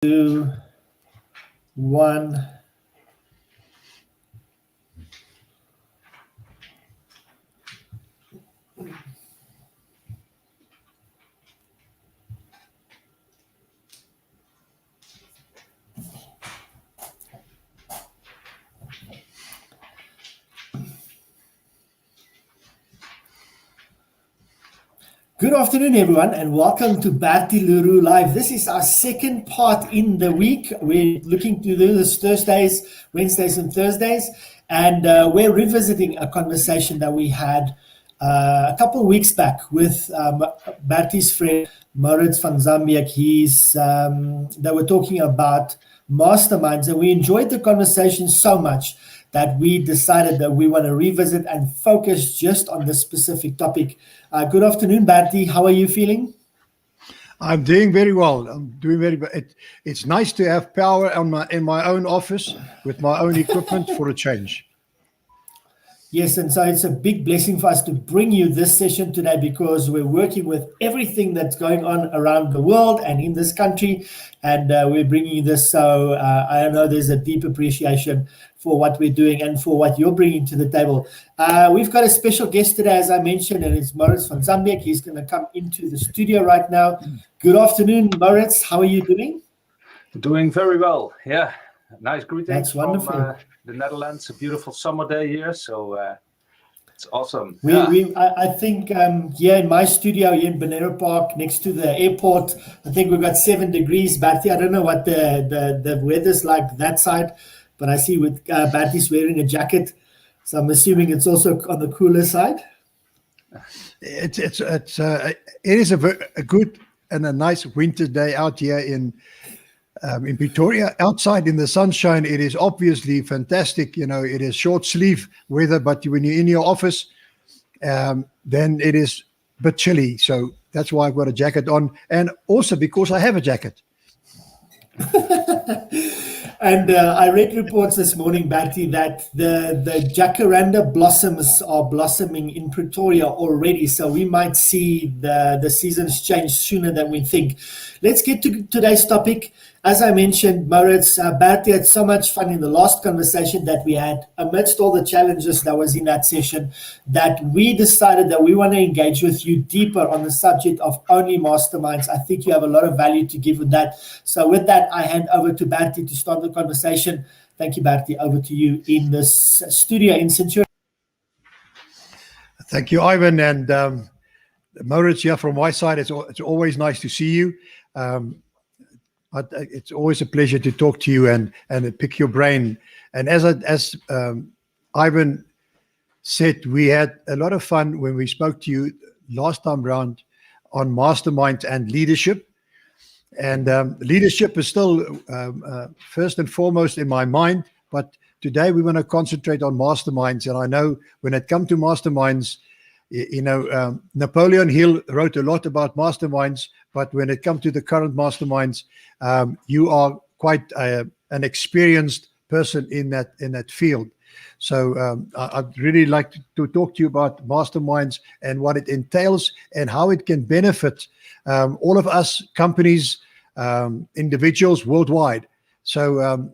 2, 1. Good afternoon, everyone, and welcome to Bertie Live. This is our second part in the week. We're looking to do this Thursdays, Wednesdays, and Thursdays, and we're revisiting a conversation that we had a couple of weeks back with Bertie's friend Maurits van Sambeek. They were talking about masterminds, and we enjoyed the conversation so much that we decided that we want to revisit and focus just on this specific topic. Good afternoon, Bertie. How are you feeling? I'm doing very well. It's nice to have power in my own office with my own equipment for a change. Yes, and so it's a big blessing for us to bring you this session today because we're working with everything that's going on around the world and in this country, and we're bringing you this. So I know there's a deep appreciation for what we're doing and for what you're bringing to the table. We've got a special guest today, as I mentioned, and it's Maurits van Sambeek. He's going to come into the studio right now. Good afternoon, Maurits. How are you doing? Doing very well. Yeah, nice greetings. That's wonderful. From the Netherlands. A beautiful summer day here, so it's awesome. I think here in my studio here in Bonero Park, next to the airport, I think we've got 7 degrees. Bertie, I don't know what the weather's like that side, but I see with Bertie's wearing a jacket, so I'm assuming it's also on the cooler side. It is a good and a nice winter day out here in Pretoria. Outside in the sunshine, it is obviously fantastic. You know, it is short sleeve weather, but when you're in your office, then it is a bit chilly. So that's why I've got a jacket on, and also because I have a jacket. And I read reports this morning, Bertie, that the jacaranda blossoms are blossoming in Pretoria already. So we might see the seasons change sooner than we think. Let's get to today's topic. As I mentioned, Maurits, Bertie had so much fun in the last conversation that we had amidst all the challenges that was in that session, that we decided that we want to engage with you deeper on the subject of only masterminds. I think you have a lot of value to give with that. So with that, I hand over to Bertie to start the conversation. Thank you, Bertie. Over to you in this studio in Centurion. Thank you, Ivan. And Maurits, here from my side, it's always nice to see you. It's always a pleasure to talk to you and pick your brain. And as Ivan said, we had a lot of fun when we spoke to you last time round on mastermind and leadership. And leadership is still first and foremost in my mind. But today we want to concentrate on masterminds. And I know when it comes to masterminds, Napoleon Hill wrote a lot about masterminds, but when it comes to the current masterminds, you are quite an experienced person in that field. So I'd really like to talk to you about masterminds and what it entails and how it can benefit all of us, companies, individuals worldwide. So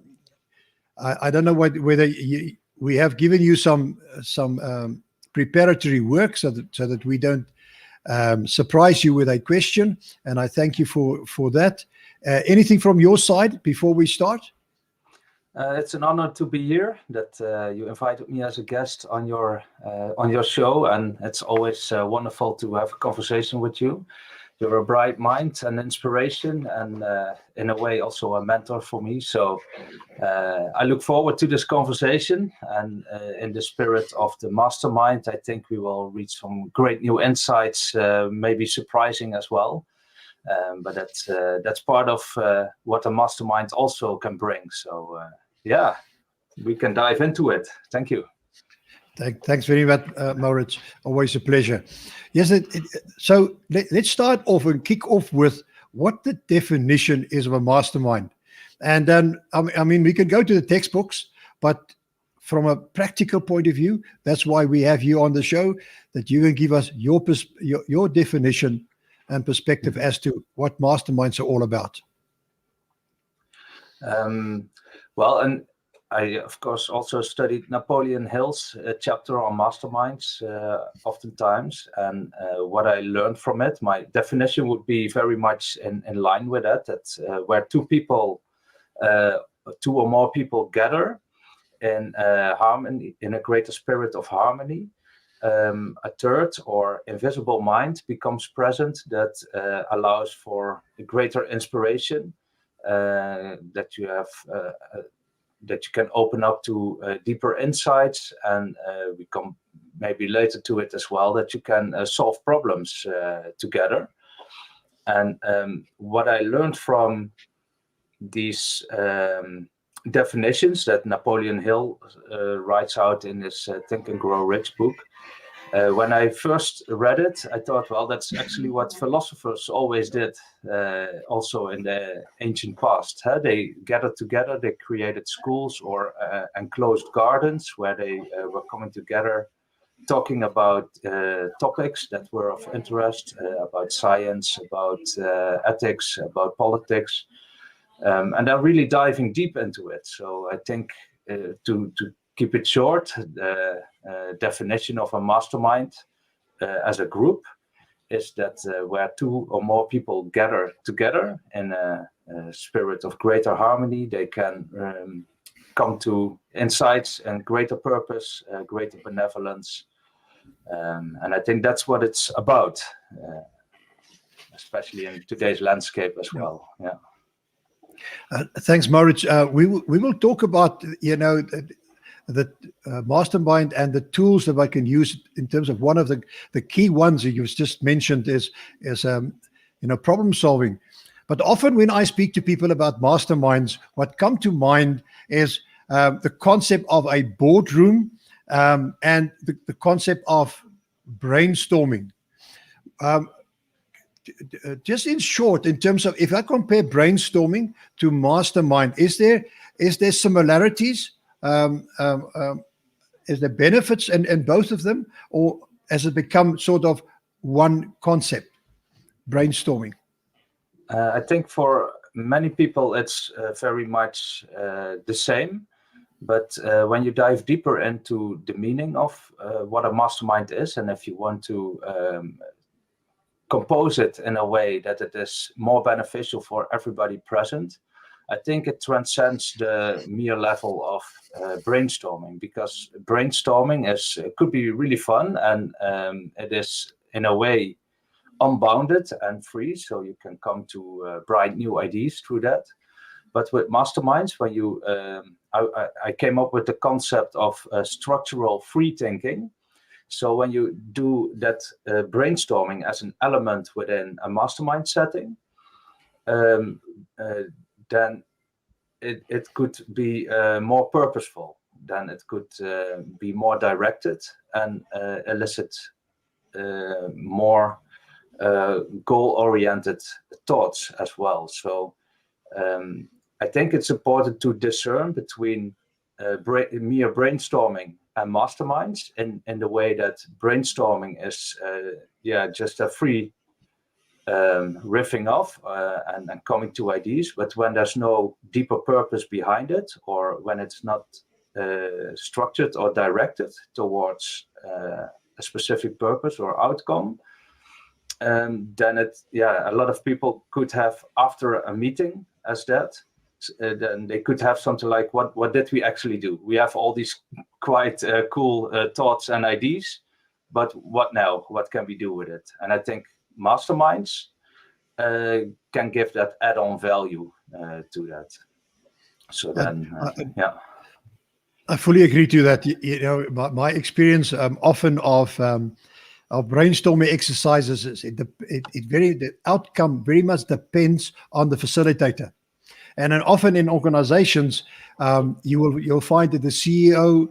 I don't know whether we have given you some preparatory work so that we don't surprise you with a question, and I thank you for that. Anything from your side before we start? It's an honor to be here. That you invited me as a guest on your show, and it's always wonderful to have a conversation with you. You're a bright mind and inspiration, and in a way also a mentor for me. So I look forward to this conversation, and in the spirit of the mastermind, I think we will reach some great new insights, maybe surprising as well. But that's part of what a mastermind also can bring. So yeah, we can dive into it. Thank you. Thanks very much, Maurits. Always a pleasure. Yes, so let's start off and kick off with what the definition is of a mastermind. And then, I mean, we can go to the textbooks, but from a practical point of view, that's why we have you on the show, that you can give us your definition and perspective as to what masterminds are all about. Well, and I, of course, also studied Napoleon Hill's chapter on masterminds oftentimes. And what I learned from it, my definition would be very much in line with that where two or more people gather in harmony, in a greater spirit of harmony, a third or invisible mind becomes present that allows for a greater inspiration, that you have that you can open up to deeper insights, and we come maybe later to it as well, that you can solve problems together. And what I learned from these definitions that Napoleon Hill writes out in his Think and Grow Rich book, when I first read it, I thought, well, that's actually what philosophers always did, also in the ancient past. They gathered together, they created schools or enclosed gardens where they were coming together, talking about topics that were of interest, about science, about ethics, about politics, and then really diving deep into it. So I think to keep it short, the definition of a mastermind as a group is that where two or more people gather together in a spirit of greater harmony, they can come to insights and greater purpose, greater benevolence. And I think that's what it's about, especially in today's landscape as well. Yeah. Thanks, Maurits. We will talk about, the mastermind and the tools that I can use in terms of one of the key ones that you've just mentioned is problem solving. But often when I speak to people about masterminds, what come to mind is the concept of a boardroom and the concept of brainstorming. Just in short, in terms of, if I compare brainstorming to mastermind, is there similarities? Is there benefits in both of them, or has it become sort of one concept, brainstorming? I think for many people it's very much the same, but when you dive deeper into the meaning of what a mastermind is, and if you want to compose it in a way that it is more beneficial for everybody present, I think it transcends the mere level of brainstorming, because brainstorming could be really fun, and it is in a way unbounded and free, so you can come to bright new ideas through that. But with masterminds, when you I came up with the concept of structural free thinking. So when you do that brainstorming as an element within a mastermind setting, then it could be more purposeful, then it could be more directed and elicit more goal-oriented thoughts as well. So I think it's important to discern between mere brainstorming and masterminds in the way that brainstorming is just a free riffing off and coming to ideas, but when there's no deeper purpose behind it, or when it's not structured or directed towards a specific purpose or outcome, then a lot of people could have, after a meeting as that, then they could have something like, what did we actually do? We have all these quite cool thoughts and ideas, but what now? What can we do with it? And I think masterminds can give that add-on value to that. So then, I fully agree to that. My experience often of brainstorming exercises is the outcome very much depends on the facilitator. And then often in organizations, you'll find that the CEO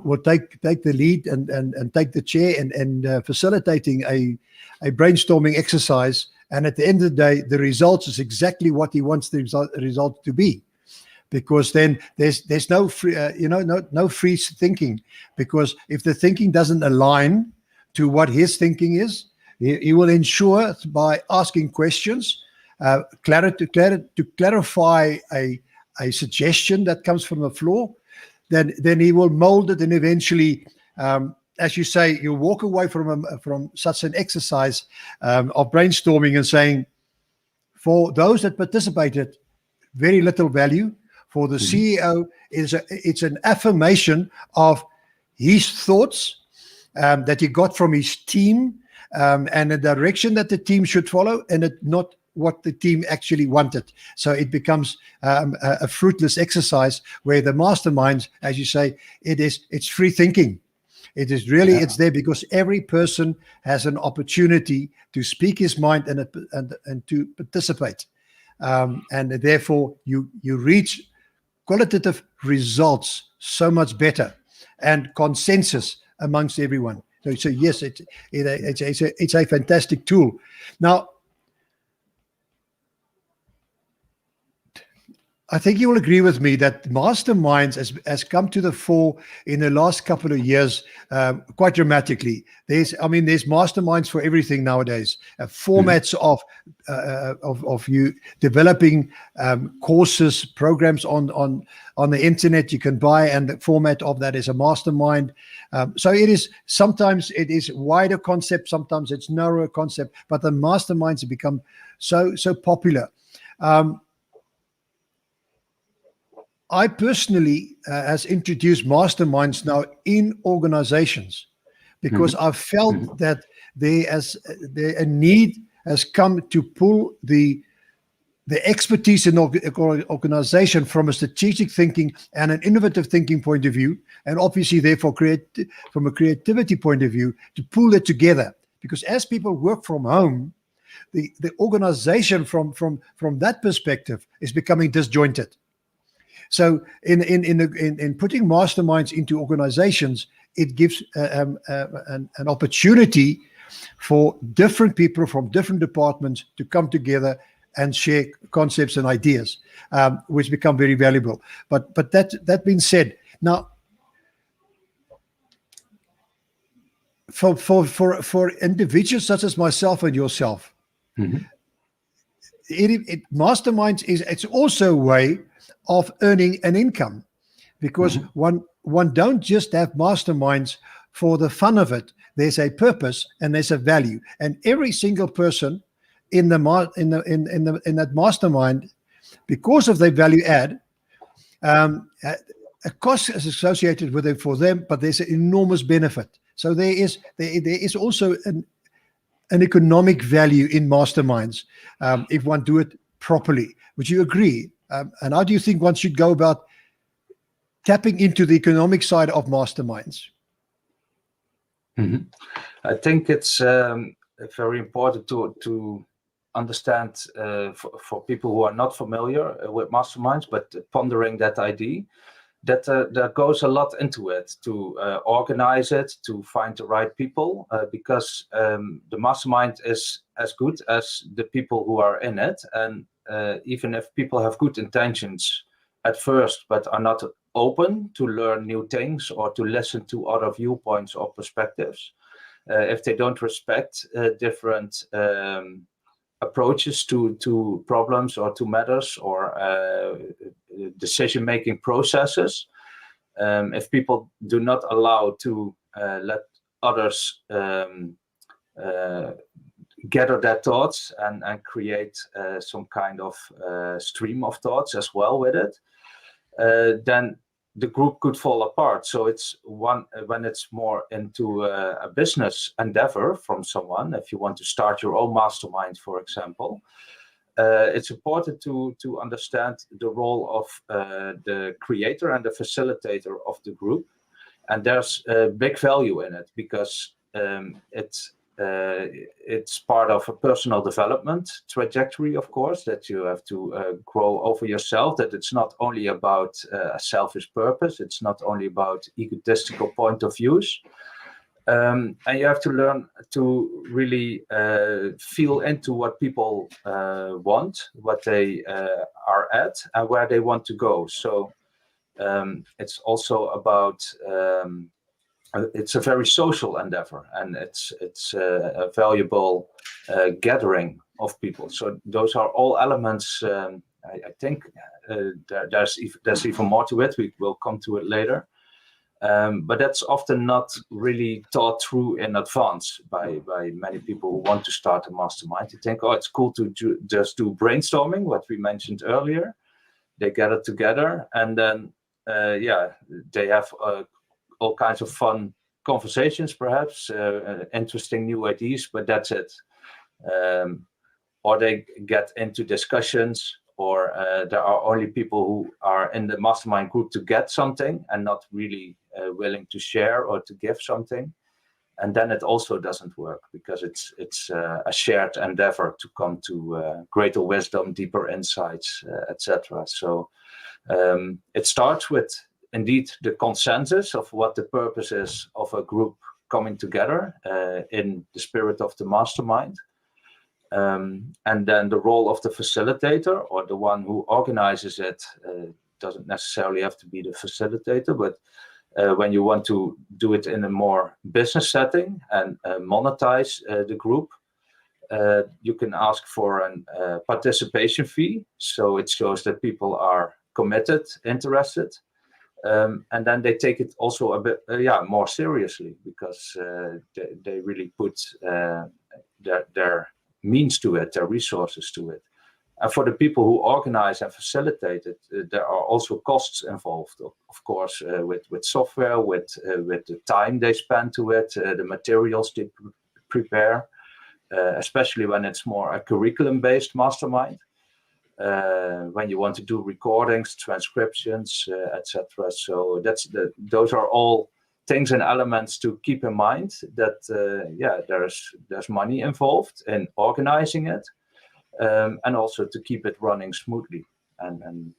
will take the lead and take the chair and facilitating a brainstorming exercise. And at the end of the day, the results is exactly what he wants the result to be, because then there's no free, no free thinking. Because if the thinking doesn't align to what his thinking is, he will ensure by asking questions. To clarify a a suggestion that comes from the floor, then he will mold it, and eventually, as you say, you walk away from such an exercise of brainstorming and saying, for those that participated, very little value. For the CEO, it's an affirmation of his thoughts that he got from his team, and the direction that the team should follow, and not what the team actually wanted. So it becomes a fruitless exercise, where the masterminds, as you say, it's free thinking. It is really, it's there because every person has an opportunity to speak his mind and to participate. And therefore you reach qualitative results so much better, and consensus amongst everyone. So yes, it's a fantastic tool. Now, I think you will agree with me that masterminds has come to the fore in the last couple of years quite dramatically. There's masterminds for everything nowadays. Formats of you developing courses, programs on the internet you can buy, and the format of that is a mastermind. So sometimes it is wider concept, sometimes it's narrower concept, but the masterminds have become so popular. I personally has introduced masterminds now in organizations, because I've felt that a need has come to pull the expertise in organization from a strategic thinking and an innovative thinking point of view, and obviously therefore from a creativity point of view, to pull it together. Because as people work from home, the organization from that perspective is becoming disjointed. So in putting masterminds into organizations, it gives an opportunity for different people from different departments to come together and share concepts and ideas, which become very valuable. But that being said, now for individuals such as myself and yourself, masterminds it's also a way of earning an income, because one don't just have masterminds for the fun of it. There's a purpose and there's a value, and every single person in that mastermind, because of their value add, a cost is associated with it for them, but there's an enormous benefit. So there is also an economic value in masterminds if one do it properly. Would you agree? And how do you think one should go about tapping into the economic side of masterminds? I think it's very important to understand for people who are not familiar with masterminds, but pondering that idea, that there goes a lot into it to organize it, to find the right people, because the mastermind is as good as the people who are in it. And even if people have good intentions at first, but are not open to learn new things or to listen to other viewpoints or perspectives, if they don't respect different approaches to problems or to matters or decision-making processes, if people do not allow to let others gather their thoughts and create some kind of stream of thoughts as well with it, then the group could fall apart. So it's when it's more into a business endeavor from someone, if you want to start your own mastermind, for example, it's important to understand the role of the creator and the facilitator of the group. And there's a big value in it, because it's part of a personal development trajectory, of course, that you have to grow over yourself, that it's not only about a selfish purpose, it's not only about egotistical point of views. And you have to learn to really feel into what people want, what they are at, and where they want to go. So it's also about it's a very social endeavor, and it's a valuable gathering of people. So those are all elements I think there's even more to it. We will come to it later. But that's often not really thought through in advance by many people who want to start a mastermind. They think, oh, it's cool to just do brainstorming, what we mentioned earlier. They gather together and then, they have all kinds of fun conversations, perhaps, interesting new ideas, but that's it. Or they get into discussions, or there are only people who are in the mastermind group to get something and not really willing to share or to give something. And then it also doesn't work, because it's a shared endeavor to come to greater wisdom, deeper insights, etc. So it starts with indeed the consensus of what the purpose is of a group coming together in the spirit of the mastermind. And then the role of the facilitator, or the one who organizes it, doesn't necessarily have to be the facilitator, but when you want to do it in a more business setting and monetize the group, you can ask for a participation fee. So it shows that people are committed, interested. And then they take it also a bit more seriously, because they really put their means to it, their resources to it. And for the people who organize and facilitate it, there are also costs involved, of course, with software, with the time they spend to it, the materials they prepare, especially when it's more a curriculum-based mastermind, when you want to do recordings, transcriptions, etc. So those are all things and elements to keep in mind, that there's money involved in organizing it, and also to keep it running smoothly, and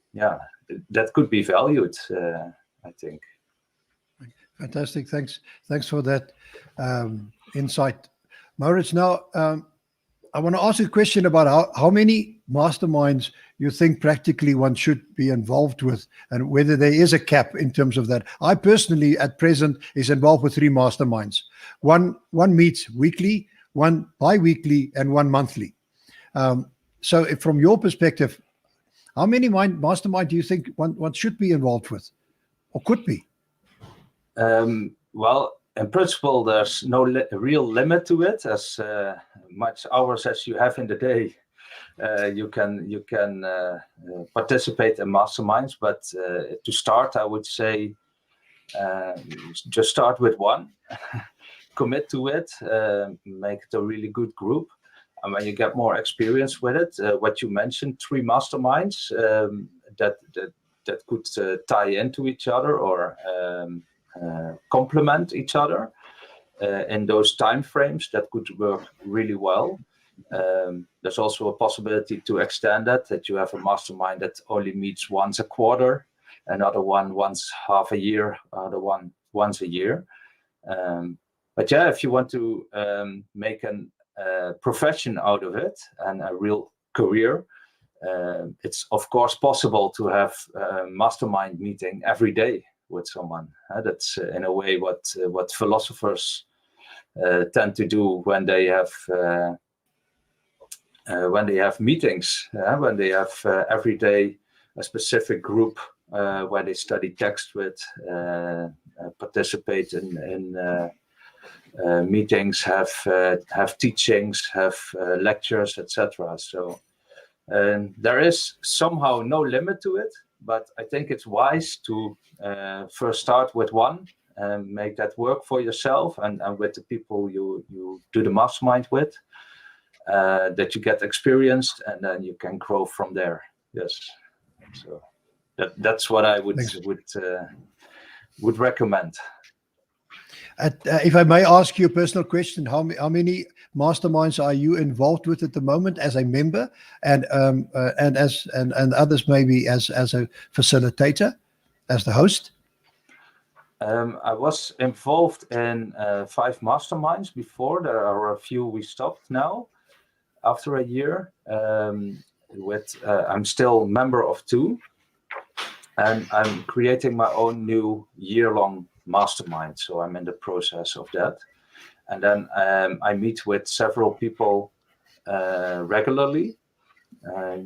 that could be valued, I think. Fantastic, thanks for that insight, Maurits. Now I want to ask you a question about how many masterminds you think practically one should be involved with, and whether there is a cap in terms of that. I personally, at present, is involved with 3 masterminds. One meets weekly, one bi-weekly, and one monthly. So from your perspective, how many mastermind do you think one should be involved with, or could be? Well, in principle, there's no real limit to it. As much hours as you have in the day, you can participate in masterminds. But to start, I would say just start with one, commit to it, make it a really good group. And when you get more experience with it, what you mentioned, 3 masterminds that could tie into each other, or complement each other in those time frames, that could work really well. There's also a possibility to extend that you have a mastermind that only meets once a quarter, another one once half a year, other one once a year. But yeah, if you want to make a profession out of it and a real career, it's of course possible to have a mastermind meeting every day with someone. That's in a way what philosophers tend to do when they have meetings, when they have every day a specific group where they study text with, participate in meetings, have teachings, have lectures, etc. So there is somehow no limit to it, but I think it's wise to first start with one and make that work for yourself and with the people you do the mastermind with, that you get experienced, and then you can grow from there. Yes, so that's what I would recommend. If I may ask you a personal question, how many masterminds are you involved with at the moment as a member, and others maybe as a facilitator, as the host? I was involved in 5 masterminds before. There are a few we stopped now after a year. I'm still member of 2, and I'm creating my own new year-long mastermind. So I'm in the process of that. And then I meet with several people regularly.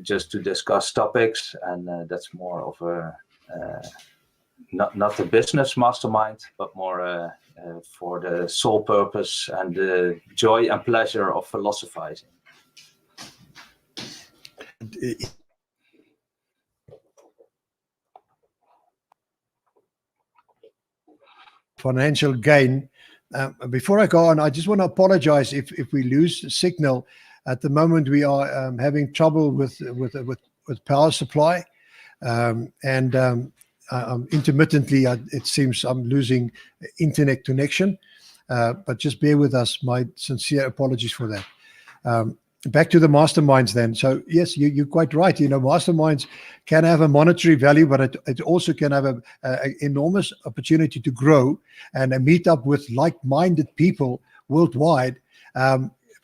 just to discuss topics, and that's more of a not a business mastermind, but more for the sole purpose and the joy and pleasure of philosophizing. Financial gain. Before I go on, I just want to apologize if we lose signal. At the moment, we are having trouble with power supply, and intermittently, it seems I'm losing internet connection. But just bear with us. My sincere apologies for that. Back to the masterminds then. So yes, you're quite right. Masterminds can have a monetary value, but it also can have an enormous opportunity to grow and meet up with like-minded people worldwide.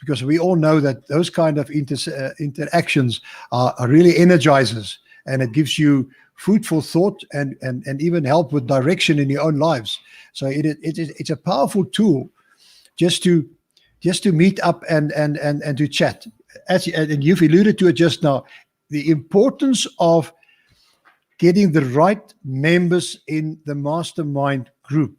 Because we all know that those kind of interactions are really energizers, and it gives you food for thought and even help with direction in your own lives. So it's a powerful tool just to meet up and to chat. And you've alluded to it just now, the importance of getting the right members in the mastermind group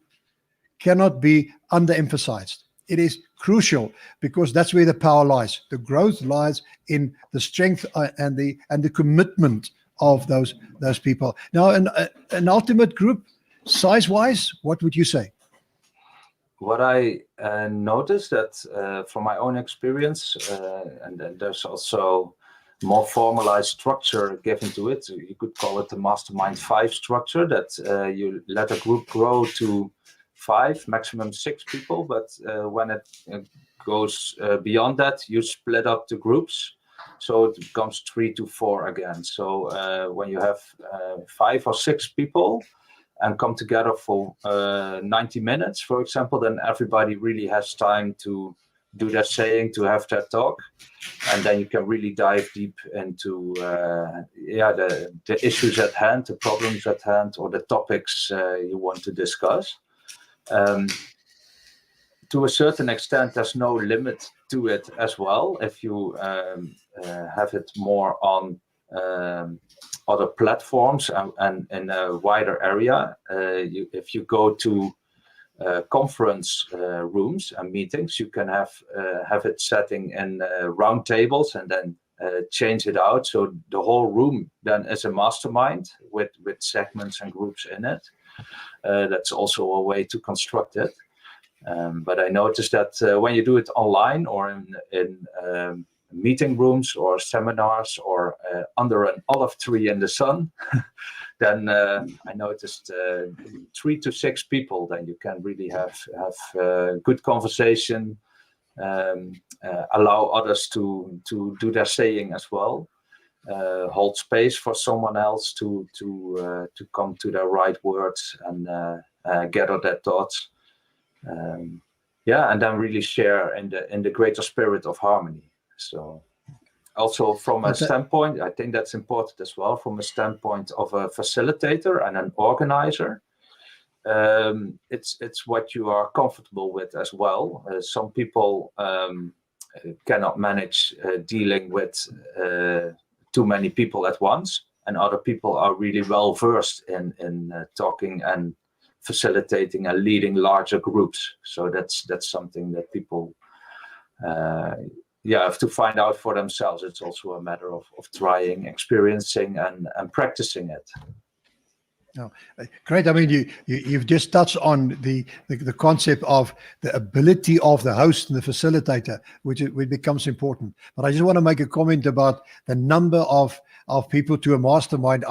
cannot be underemphasized. It is crucial, because that's where the power lies. The growth lies in the strength and the commitment of those people. Now, an ultimate group, size-wise, what would you say? What I noticed that from my own experience, and then there's also more formalized structure given to it. So you could call it the Mastermind 5 structure, that you let a group grow to 5, maximum 6 people. But when it goes beyond that, you split up the groups. So it becomes 3 to 4 again. So when you have 5 or 6 people and come together for 90 minutes, for example, then everybody really has time to do their saying, to have their talk. And then you can really dive deep into the issues at hand, the problems at hand, or the topics you want to discuss. To a certain extent, there's no limit to it as well. If you have it more on other platforms and in a wider area, if you go to conference rooms and meetings, you can have it setting in round tables and then change it out. So the whole room then is a mastermind with segments and groups in it. That's also a way to construct it. But I noticed that when you do it online or in meeting rooms or seminars or under an olive tree in the sun, then I noticed 3 to 6 people. Then you can really have good conversation, allow others to do their saying as well, hold space for someone else to come to their right words and gather their thoughts. And then really share in the greater spirit of harmony. So also from a standpoint, I think that's important as well, from a standpoint of a facilitator and an organizer, it's what you are comfortable with as well. Some people cannot manage dealing with too many people at once, and other people are really well versed in talking and facilitating and leading larger groups. So that's something that people have to find out for themselves. It's also a matter of trying, experiencing, and practicing it. Oh, great. I mean, you've just touched on the concept of the ability of the host and the facilitator, which becomes important. But I just want to make a comment about the number of people to a mastermind.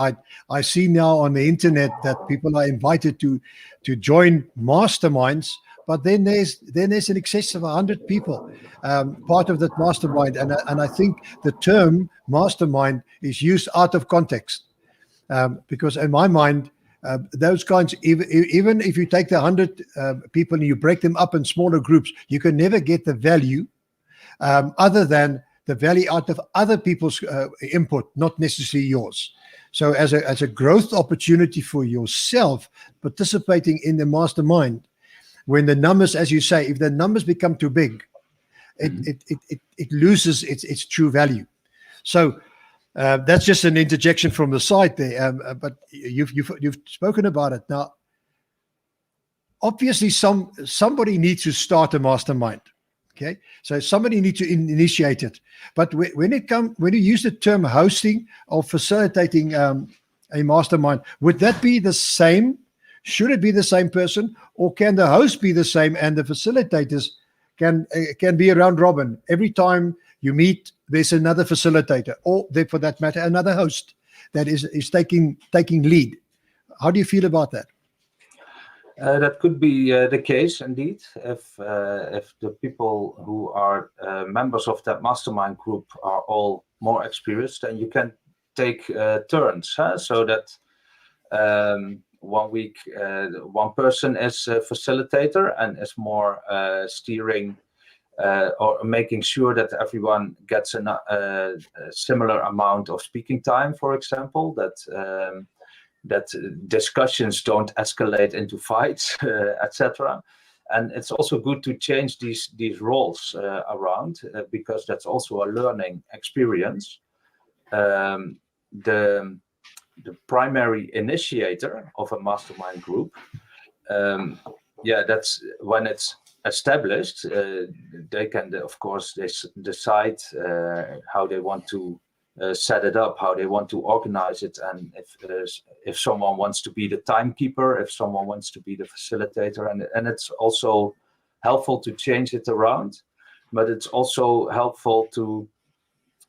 I see now on the internet that people are invited to join masterminds, but then there's an excess of 100 people part of that mastermind, and I think the term mastermind is used out of context, because in my mind, those kinds, even if you take the 100 people and you break them up in smaller groups, you can never get the value other than the value out of other people's input, not necessarily yours. So as a growth opportunity for yourself, participating in the mastermind, when the numbers, as you say, if the numbers become too big, it loses its true value. So That's just an interjection from the side there, but you've spoken about it now. Obviously, somebody needs to start a mastermind. Okay, so somebody needs to initiate it. But when you use the term hosting or facilitating a mastermind, would that be the same? Should it be the same person, or can the host be the same and the facilitators can be a round robin? Every time you meet, there's another facilitator, or for that matter, another host that is taking lead. How do you feel about that? That could be the case indeed. If the people who are members of that mastermind group are all more experienced, then you can take turns, so that 1 week one person is a facilitator and is more steering or making sure that everyone gets a similar amount of speaking time, for example, that discussions don't escalate into fights, etc. And it's also good to change these roles around, because that's also a learning experience. The primary initiator of a mastermind group, that's when it's established, they can, of course, decide how they want to set it up, how they want to organize it, and if someone wants to be the timekeeper, if someone wants to be the facilitator, and it's also helpful to change it around, but it's also helpful to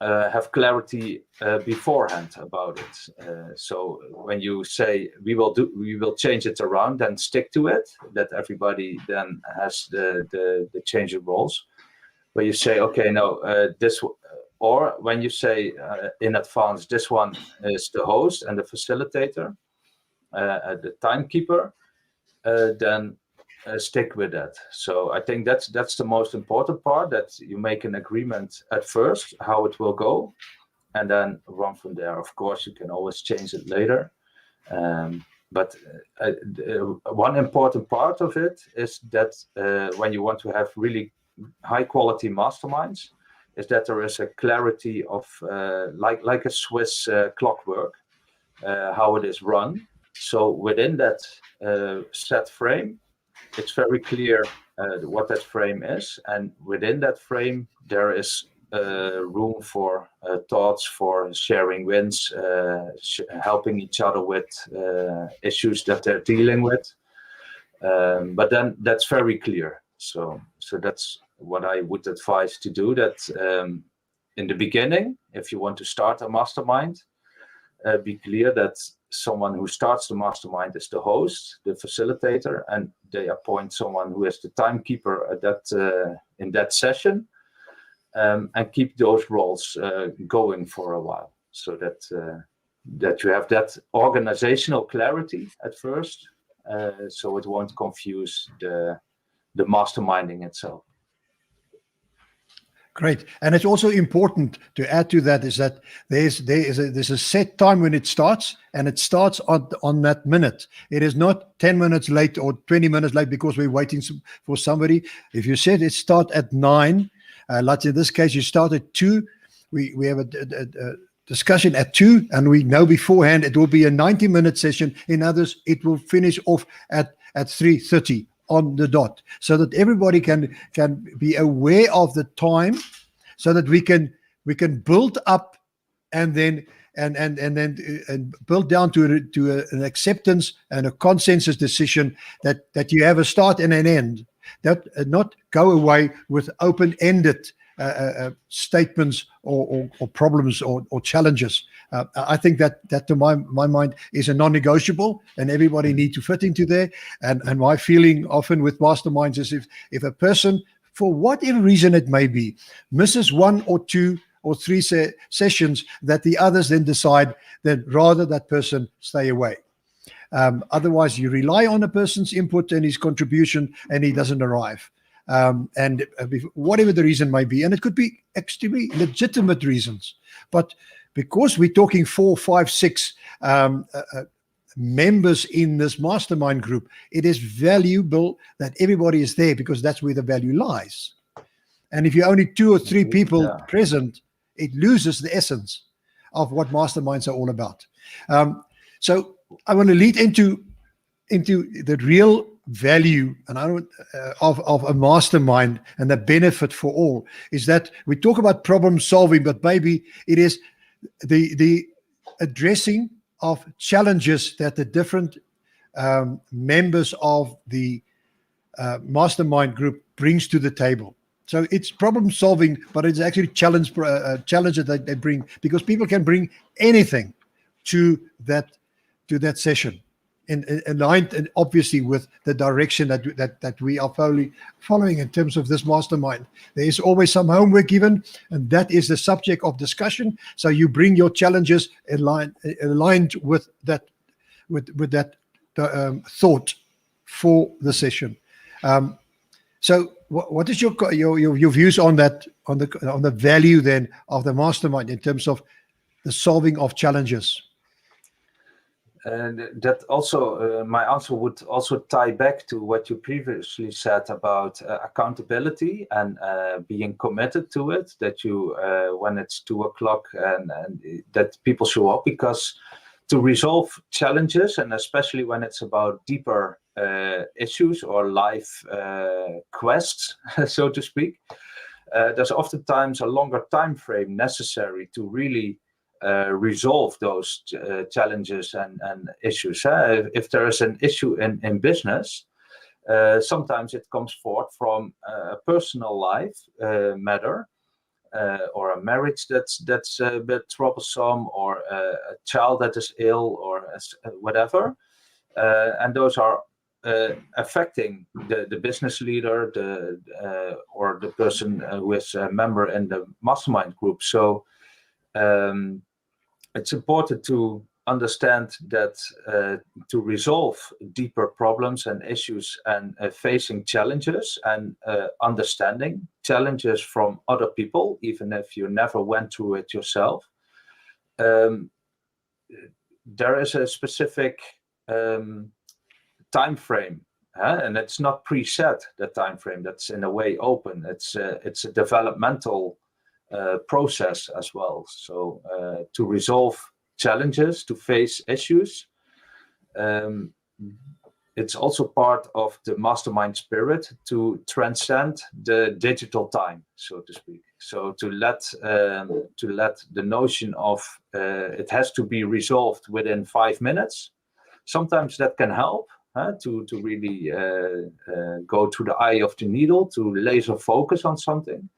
have clarity beforehand about it. So when you say we will change it around, then stick to it. That everybody then has the change of roles. Where you say, okay, no, this, or when you say in advance, this one is the host and the facilitator, the timekeeper, then stick with that. So I think that's the most important part, that you make an agreement at first how it will go, and then run from there. Of course, you can always change it later, but one important part of it is that when you want to have really high quality masterminds, is that there is a clarity of like a Swiss clockwork, how it is run. So within that set frame, it's very clear what that frame is, and within that frame there is room for thoughts, for sharing wins, helping each other with issues that they're dealing with. But then that's very clear. So that's what I would advise to do. That in the beginning, if you want to start a mastermind, be clear that someone who starts the mastermind is the host, the facilitator, and they appoint someone who is the timekeeper at that in that session, and keep those roles going for a while, so that you have that organizational clarity at first, so it won't confuse the masterminding itself. Great. And it's also important to add to that is that there's a set time when it starts, and it starts on that minute. It is not 10 minutes late or 20 minutes late because we're waiting for somebody. If you said it start at 9, like in this case, you start at 2, we have a discussion at 2, and we know beforehand it will be a 90-minute session. In others, it will finish off at 3:30. On the dot, so that everybody can be aware of the time, so that we can build up and then build down to an acceptance and a consensus decision that you have a start and an end, that not go away with open-ended statements or problems or challenges. I think that to my mind is a non-negotiable, and everybody needs to fit into there. And my feeling often with masterminds is if a person, for whatever reason it may be, misses 1 or 2 or 3 sessions, that the others then decide that rather that person stay away. Otherwise, you rely on a person's input and his contribution, and he doesn't arrive. And whatever the reason may be, and it could be extremely legitimate reasons, but because we're talking 4, 5, 6 members in this mastermind group, it is valuable that everybody is there, because that's where the value lies. And if you're only 2 or 3 people present, it loses the essence. of what masterminds are all about. So I want to lead into the real value and of a mastermind, and the benefit for all is that we talk about problem solving, but maybe it is the addressing of challenges that the different members of the mastermind group brings to the table. So it's problem solving, but it's actually challenges that they bring, because people can bring anything to that session, and aligned, and obviously with the direction that we are following in terms of this mastermind. There is always some homework given, and that is the subject of discussion. So you bring your challenges aligned with that thought for the session. So what is your views on that, on the value then of the mastermind in terms of the solving of challenges? And that also, my answer would also tie back to what you previously said about accountability and being committed to it, that you, when it's 2:00 and that people show up, because to resolve challenges, and especially when it's about deeper issues or life quests, so to speak, there's oftentimes a longer time frame necessary to really resolve those challenges and issues. If there is an issue in business, sometimes it comes forth from a personal life matter, or a marriage that's a bit troublesome, or a child that is ill, or whatever, and those are affecting the business leader, or the person who is a member in the mastermind group. So it's important to understand that to resolve deeper problems and issues, and facing challenges, and understanding challenges from other people, even if you never went through it yourself, there is a specific time frame, and it's not preset, the time frame. That's in a way open. It's a developmental process as well. So to resolve challenges, to face issues, it's also part of the mastermind spirit to transcend the digital time, so to speak. So to let the notion of it has to be resolved within 5 minutes, sometimes that can help to really go to the eye of the needle, to laser focus on something.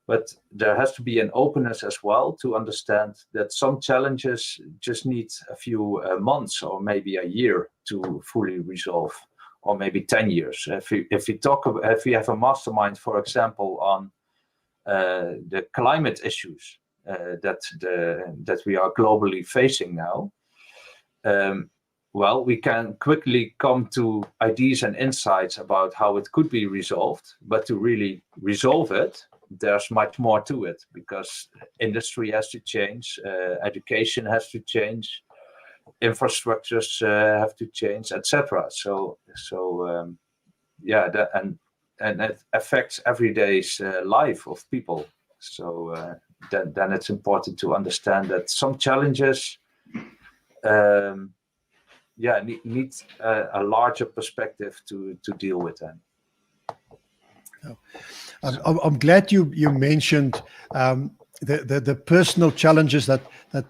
But there has to be an openness as well to understand that some challenges just need a few months, or maybe a year, to fully resolve, or maybe 10 years. If we have a mastermind, for example, on the climate issues that we are globally facing now, well, we can quickly come to ideas and insights about how it could be resolved, but to really resolve it, there's much more to it, because industry has to change, education has to change, infrastructures have to change, etc. So and it affects everyday's life of people. So then it's important to understand that some challenges need a larger perspective to deal with them. I'm glad you mentioned the personal challenges that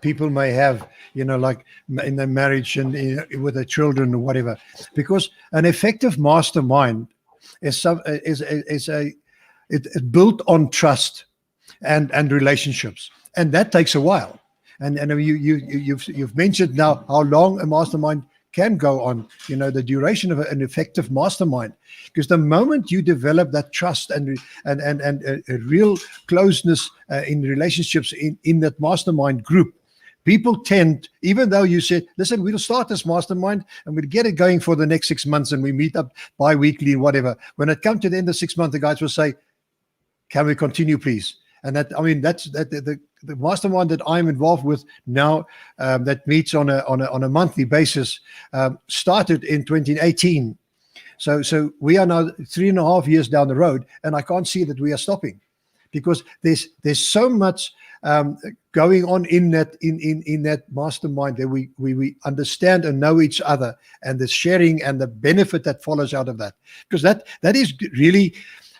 people may have, like in their marriage and with their children or whatever, because an effective mastermind is built on trust and relationships, and that takes a while. And you've mentioned now how long a mastermind can go on, the duration of an effective mastermind, because the moment you develop that trust and a real closeness in relationships in that mastermind group, people tend, even though you said, listen, we'll start this mastermind and we'll get it going for the next 6 months, and we meet up bi-weekly, whatever. When it comes to the end of 6 months, the guys will say, can we continue, please? And that's the mastermind that I'm involved with now, that meets on a monthly basis, started in 2018. So we are now 3.5 years down the road, and I can't see that we are stopping, because there's so much going on in that mastermind, that we understand and know each other, and the sharing and the benefit that follows out of that. Because that is really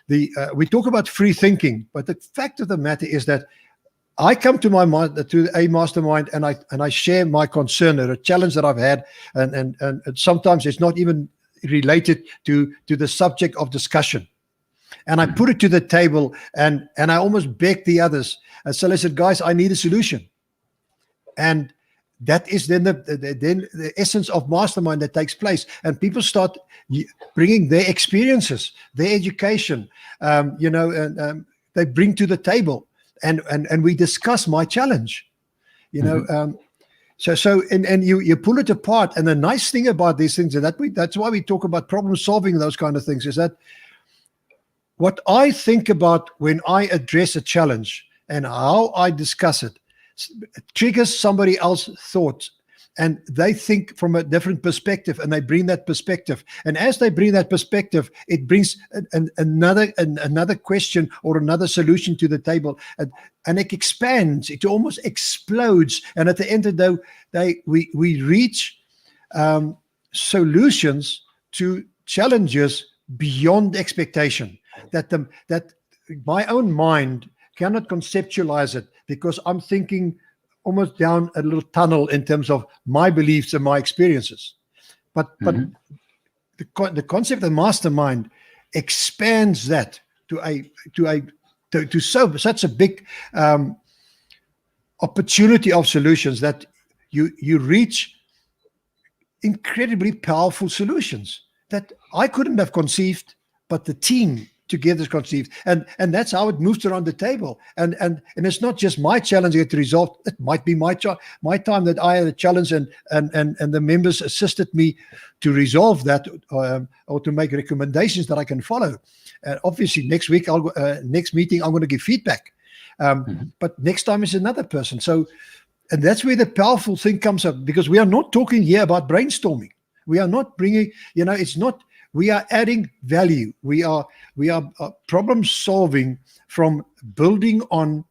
we talk about free thinking, but the fact of the matter is that I come to a mastermind, and I share my concern or a challenge that I've had, and sometimes it's not even related to the subject of discussion. And I put it to the table, and I almost beg the others. And so I said, guys, I need a solution. And that is then the essence of mastermind that takes place. And people start bringing their experiences, their education, and they bring to the table. And we discuss my challenge, So you pull it apart. And the nice thing about these things is that's why we talk about problem solving, those kind of things, is that what I think about when I address a challenge and how I discuss it triggers somebody else's thoughts, and they think from a different perspective, and they bring that perspective. And as they bring that perspective, it brings another question or another solution to the table, and it expands. It almost explodes. And at the end of the day, we reach solutions to challenges beyond expectation. That my own mind cannot conceptualize it, because I'm thinking almost down a little tunnel in terms of my beliefs and my experiences. But the concept of mastermind expands that to such a big opportunity of solutions, that you reach incredibly powerful solutions that I couldn't have conceived, but the team together conceived, and that's how it moves around the table. And it's not just my challenge to resolve. It might be my time that I had a challenge, and the members assisted me to resolve that, or to make recommendations that I can follow. Obviously, next week, next meeting, I'm going to give feedback. But next time is another person. So, and that's where the powerful thing comes up, because we are not talking here about brainstorming. We are not bringing, it's not. We are adding value. We are problem solving from building on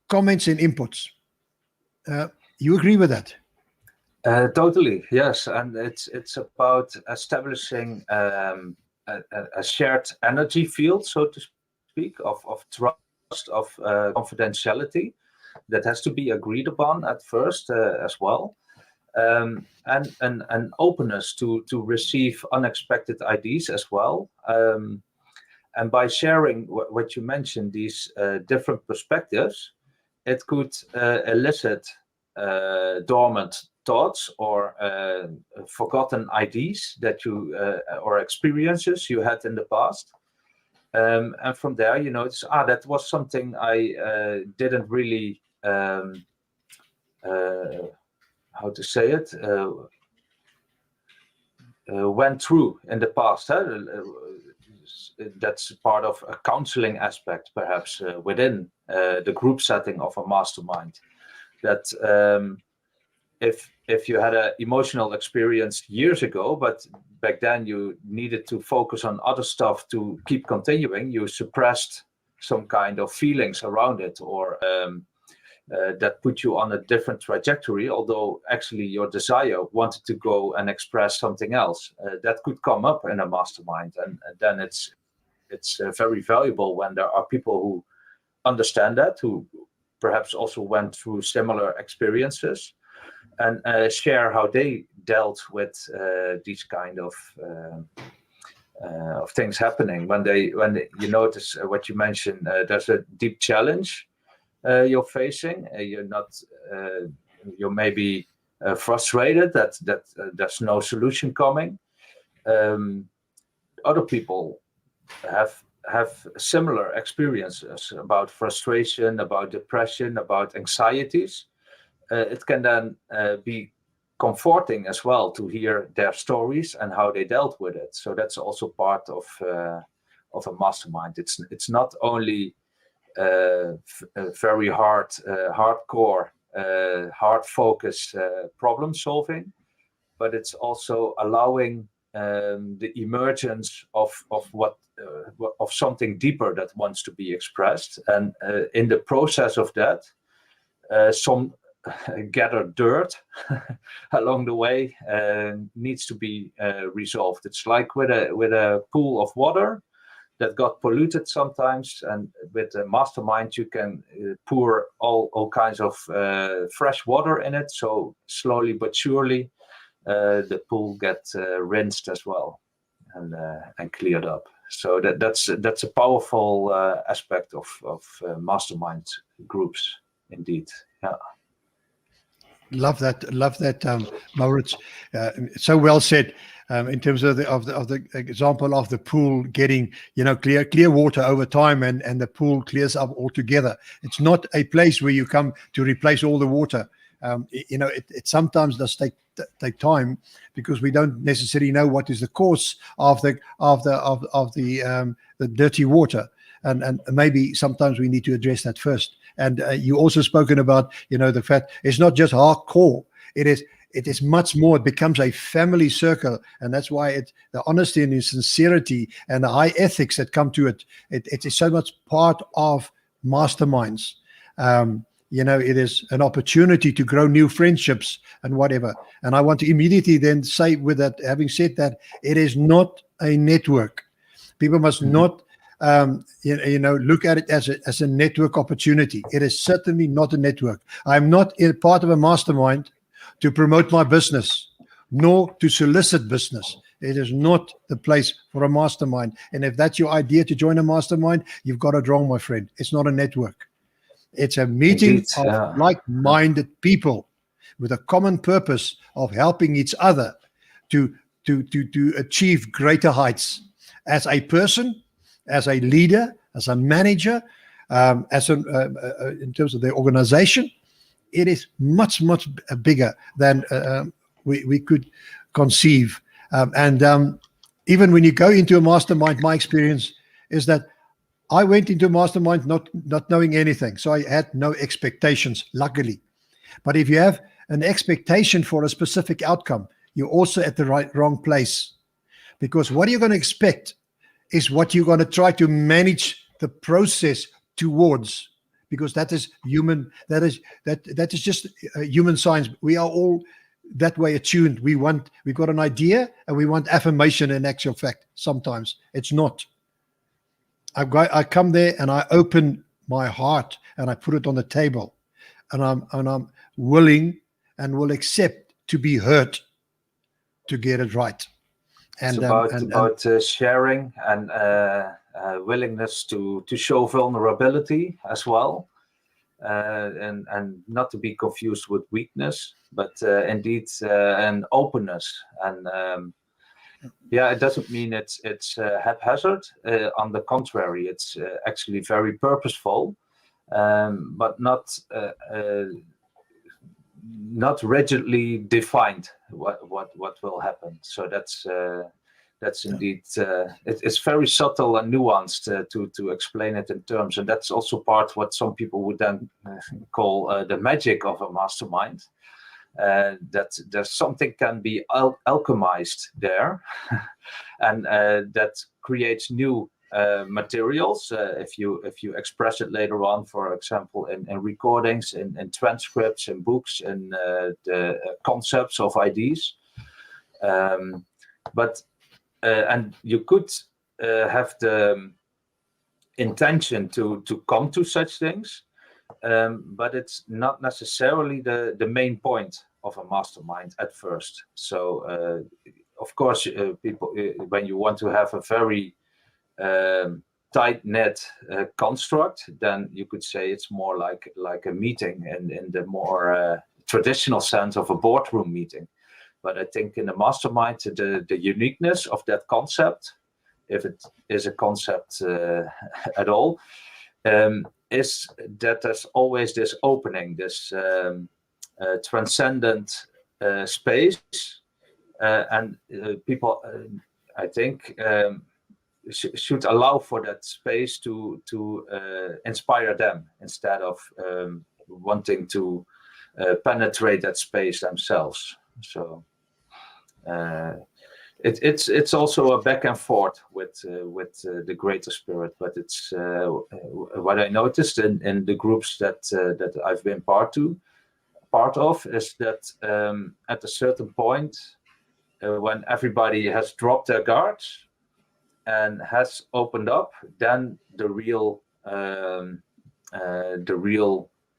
comments and inputs. You agree with that? Totally, yes. And it's about establishing a shared energy field, so to speak, of trust, of confidentiality, that has to be agreed upon at first as well. And an openness to receive unexpected ideas as well. And by sharing what you mentioned, these different perspectives, it could elicit dormant thoughts or forgotten ideas that you or experiences you had in the past. And from there, you notice, that was something I didn't really how to say it, went through in the past. That's part of a counseling aspect, perhaps, within the group setting of a mastermind. That if you had an emotional experience years ago, but back then you needed to focus on other stuff to keep continuing, you suppressed some kind of feelings around it, or that put you on a different trajectory, although actually your desire wanted to go and express something else. That could come up in a mastermind, and then it's very valuable when there are people who understand that, who perhaps also went through similar experiences, and share how they dealt with these kind of things happening. When you notice what you mentioned, there's a deep challenge you're facing. You're maybe frustrated that there's no solution coming. Other people have similar experiences about frustration, about depression, about anxieties. It can then be comforting as well to hear their stories and how they dealt with it. So that's also part of a mastermind. It's not only very hardcore, hard focus problem solving, but it's also allowing the emergence of something deeper that wants to be expressed, and in the process of that, some gathered dirt along the way needs to be resolved. It's like with a pool of water that got polluted sometimes, and with a mastermind you can pour all kinds of fresh water in it, so slowly but surely the pool gets rinsed as well and cleared up. So that's a powerful aspect of mastermind groups indeed. Yeah. Love that, Maurits. So well said. In terms of the example of the pool getting, clear water over time, and the pool clears up altogether. It's not a place where you come to replace all the water. It sometimes does take time, because we don't necessarily know what is the cause of the dirty water, and maybe sometimes we need to address that first. And you also spoken about, the fact it's not just hardcore. It is much more. It becomes a family circle, and that's why the honesty and the sincerity and the high ethics that come to it. It is so much part of masterminds. It is an opportunity to grow new friendships and whatever. And I want to immediately then say, with that, having said that, it is not a network. People must not look at it as a network opportunity. It is certainly not a network. I'm not part of a mastermind to promote my business, nor to solicit business. It is not the place for a mastermind. And if that's your idea to join a mastermind, you've got it wrong, my friend. It's not a network. It's a meeting of like-minded people with a common purpose of helping each other to achieve greater heights as a person, as a leader, as a manager, in terms of the organization. It is much, much bigger than we could conceive. Even when you go into a mastermind, my experience is that I went into a mastermind not knowing anything. So I had no expectations, luckily. But if you have an expectation for a specific outcome, you're also at the wrong place. Because what you're going to expect is what you're going to try to manage the process towards, because that is human. That is just human science. We are all that way attuned. We've got an idea and we want affirmation. In actual fact, sometimes it's not. I come there and I open my heart and I put it on the table, and I'm willing and will accept to be hurt to get it right. And it's about sharing and willingness to show vulnerability as well, and not to be confused with weakness, but indeed an openness. And it doesn't mean it's haphazard. On the contrary, it's actually very purposeful, but not rigidly defined what will happen. So that's indeed it's very subtle and nuanced to explain it in terms, and that's also part what some people would then call the magic of a mastermind. That there's something can be alchemized there, and that creates new materials if you express it later on, for example, in recordings, in transcripts, in books, in the concepts of ideas. But you could have the intention to come to such things, but it's not necessarily the main point of a mastermind at first. So of course, people, when you want to have a very tight-knit construct, then you could say it's more like a meeting in the more traditional sense of a boardroom meeting. But I think in the mastermind, the uniqueness of that concept, if it is a concept at all, is that there's always this opening, this transcendent space, and people, I think, should allow for that space to inspire them instead of wanting to penetrate that space themselves. So it's also a back and forth with the greater spirit, but it's what I noticed in the groups that I've been part of is that at a certain point, when everybody has dropped their guards and has opened up, then the real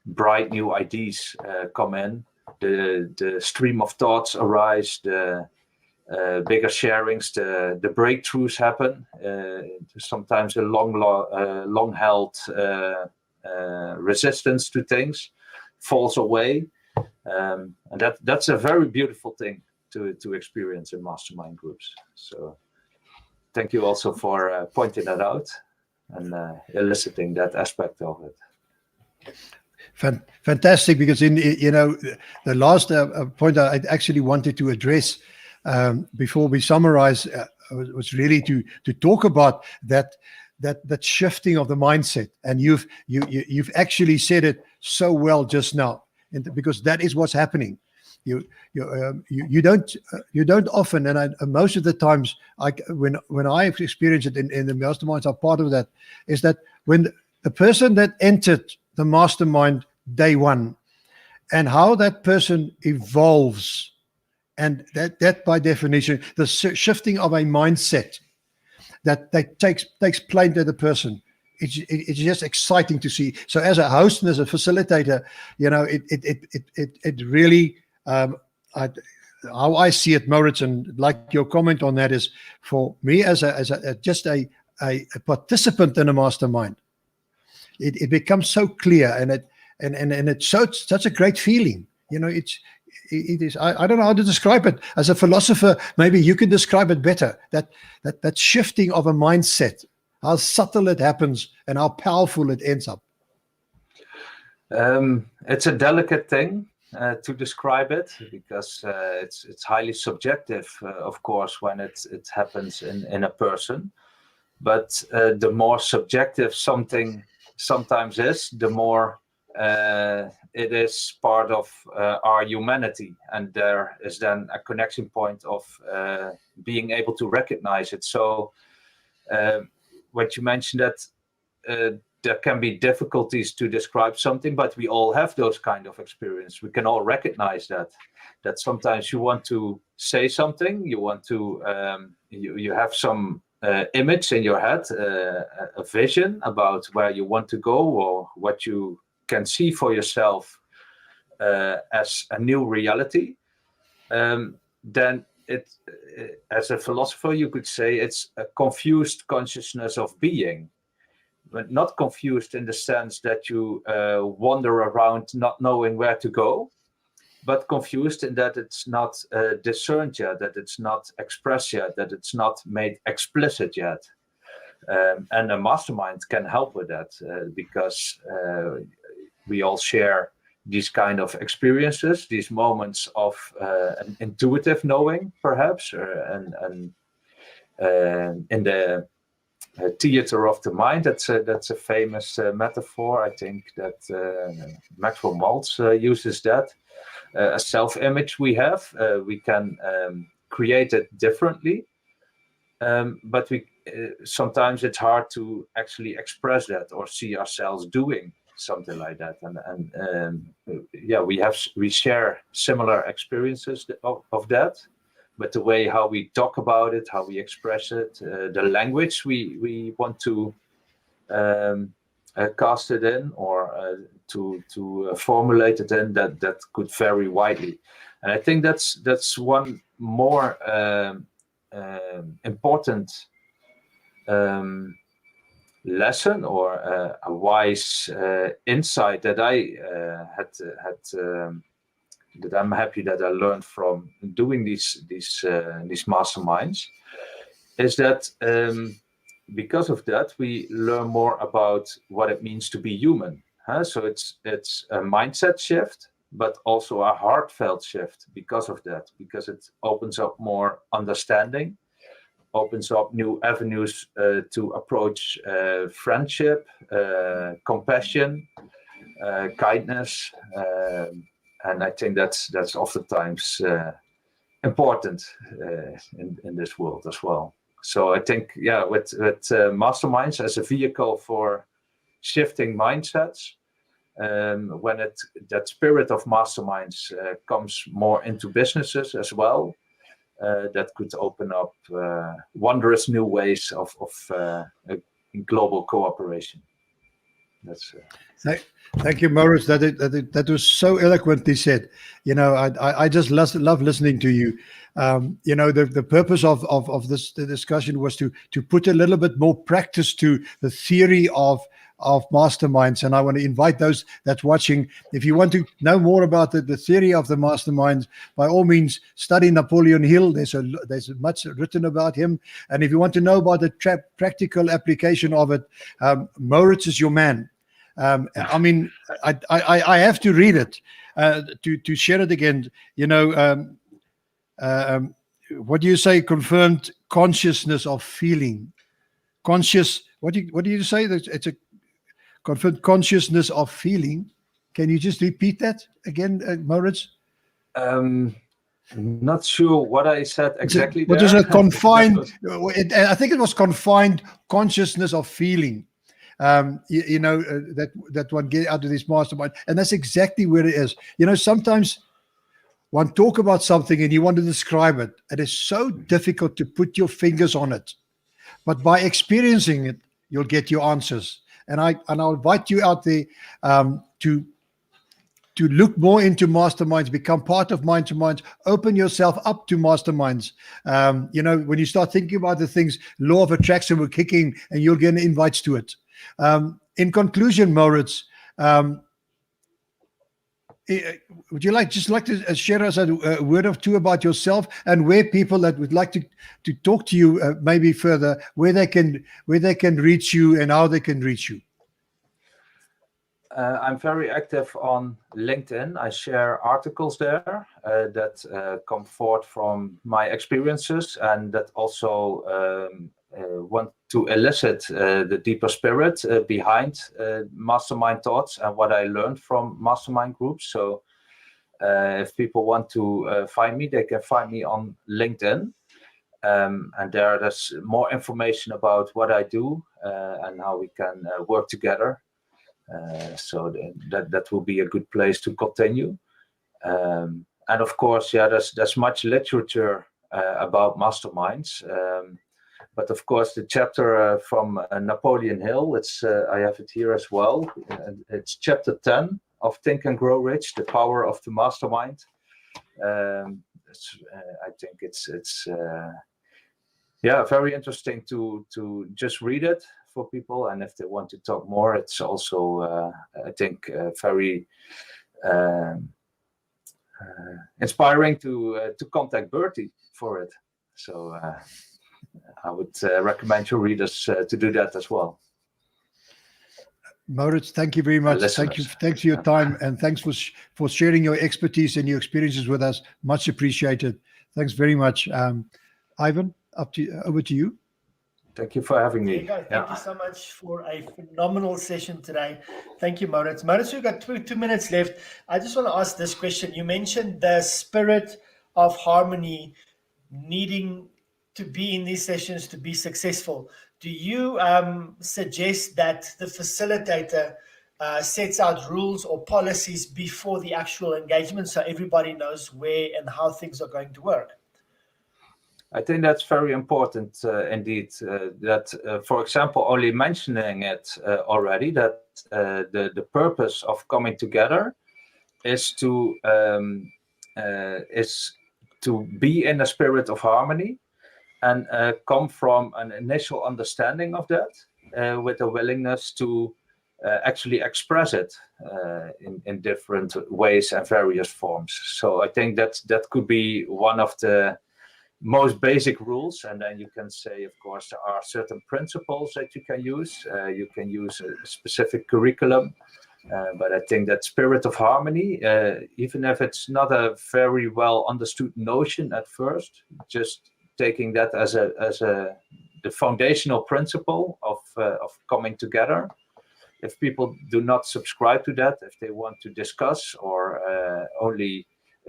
bright new ideas come in. The stream of thoughts arise. The bigger sharings, the breakthroughs happen. Sometimes a long held resistance to things falls away, and that's a very beautiful thing to experience in mastermind groups. So thank you also for pointing that out and eliciting that aspect of it. Fantastic, because the last point I actually wanted to address before we summarize was really to talk about that shifting of the mindset, and you've actually said it so well just now, because that is what's happening. You don't often, and most of the times, when I have experienced it in the masterminds, I'm part of that, is that when the person that entered the mastermind day one, and how that person evolves, and that by definition, the shifting of a mindset that takes place to the person. It's just exciting to see. So as a host and as a facilitator, it really, how I see it, Maurits, and like your comment on that, is for me as just a participant in a mastermind, it becomes so clear, and it's such a great feeling. It is. I don't know how to describe it. As a philosopher, maybe you can describe it better. That shifting of a mindset, how subtle it happens and how powerful it ends up. It's a delicate thing to describe it, because it's highly subjective, of course, when it happens in a person. But the more subjective something sometimes is, the more it is part of our humanity, and there is then a connection point of being able to recognize it. So what you mentioned, that there can be difficulties to describe something, but we all have those kind of experience. We can all recognize that sometimes you want to say something, you want to you have some image in your head, a vision about where you want to go, or what you can see for yourself as a new reality. Then as a philosopher, you could say it's a confused consciousness of being, but not confused in the sense that you wander around not knowing where to go, but confused in that it's not discerned yet, that it's not expressed yet, that it's not made explicit yet. And a mastermind can help with that, because we all share these kind of experiences, these moments of an intuitive knowing, perhaps, and in the theater of the mind. That's a famous metaphor. I think that Max von Maltz uses that. A self-image we have, we can create it differently, but we sometimes it's hard to actually express that or see ourselves doing something like that. And we share similar experiences of that. But the way how we talk about it, how we express it, the language we want to cast it in, or to formulate it in, that could vary widely. And I think that's one more important lesson, or a wise insight that I had that I'm happy that I learned from doing these masterminds, is that because of that we learn more about what it means to be human. So it's a mindset shift, but also a heartfelt shift because of that, because it opens up more understanding, opens up new avenues to approach friendship, compassion, kindness. And I think that's oftentimes important in this world as well. So I think, with Masterminds as a vehicle for shifting mindsets, when that spirit of Masterminds comes more into businesses as well, that could open up wondrous new ways of global cooperation. That's. Thank you, Maurits. That was so eloquently said. I just love listening to you. The purpose of this discussion was to put a little bit more practice to the theory of masterminds, and I want to invite those that's watching. If you want to know more about the theory of the masterminds, by all means, study Napoleon Hill. There's much written about him, and if you want to know about the practical application of it, Maurits is your man. I mean, I have to read it to share it again. What do you say? Confirmed consciousness of feeling. What do you say? It's a confirmed consciousness of feeling. Can you just repeat that again, Maurits? Not sure what I said exactly. What is a confined? I think it was confined consciousness of feeling. That one get out of this mastermind, and that's exactly where it is. Sometimes one talk about something and you want to describe it. It is so difficult to put your fingers on it, but by experiencing it, you'll get your answers. And I'll invite you out there to look more into masterminds, become part of Mind to Minds, open yourself up to masterminds. When you start thinking about the things, law of attraction will kick in, and you'll get invites to it. In conclusion, Maurits, would you like to share us a word or two about yourself, and where people that would like to talk to you maybe further, where they can reach you and how they can reach you? I'm very active on LinkedIn. I share articles there that come forth from my experiences, and that also want to elicit the deeper spirit behind mastermind thoughts and what I learned from mastermind groups. So if people want to find me, they can find me on LinkedIn. And there's more information about what I do and how we can work together. So that will be a good place to continue. And of course, there's much literature about masterminds. But of course, the chapter from Napoleon Hill, I have it here as well. It's chapter 10 of Think and Grow Rich, The Power of the Mastermind. I think it's very interesting to just read it for people. And if they want to talk more, it's also, I think, very inspiring to contact Bertie for it. So I would recommend your readers to do that as well. Maurits, thank you very much. Thanks for your time, and thanks for sharing your expertise and your experiences with us. Much appreciated. Thanks very much. Ivan, over to you. Thank you for having me. Thank you so much for a phenomenal session today. Thank you, Maurits. Maurits, we've got 2 minutes left. I just want to ask this question. You mentioned the spirit of harmony needing to be in these sessions to be successful. Do you suggest that the facilitator sets out rules or policies before the actual engagement so everybody knows where and how things are going to work? I think that's very important indeed. That, for example, only mentioning it already, that the purpose of coming together is to be in a spirit of harmony, and come from an initial understanding of that with a willingness to actually express it in different ways and various forms. So I think that could be one of the most basic rules. And then you can say, of course, there are certain principles that you can use. You can use a specific curriculum. But I think that spirit of harmony, even if it's not a very well understood notion at first, just taking that as the foundational principle of coming together. If people do not subscribe to that, if they want to discuss or only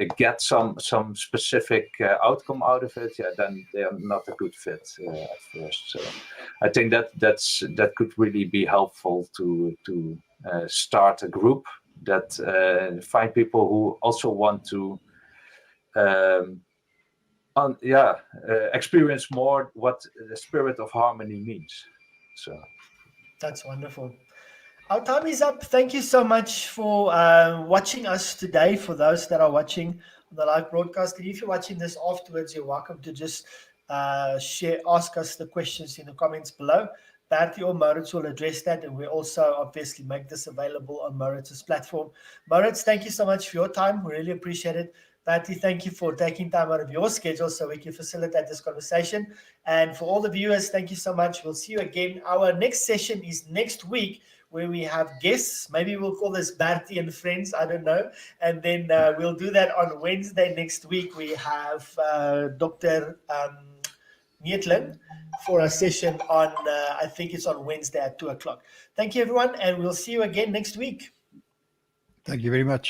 get some specific outcome out of it, then they are not a good fit at first. So I think that could really be helpful to start a group that find people who also want to experience more what the spirit of harmony means. So that's wonderful. Our time is up. Thank you so much for watching us today. For those that are watching on the live broadcast, and if you're watching this afterwards, you're welcome to just ask us the questions in the comments below. Bertie or Maurits will address that, and we also obviously make this available on Maurits' platform. Maurits, thank you so much for your time. We really appreciate it. Bertie, thank you for taking time out of your schedule so we can facilitate this conversation. And for all the viewers, thank you so much. We'll see you again. Our next session is next week, where we have guests. Maybe we'll call this Bertie and Friends, I don't know. And then we'll do that on Wednesday next week. We have Dr. Nietlin for a session on, I think it's on Wednesday at 2 o'clock. Thank you, everyone, and we'll see you again next week. Thank you very much.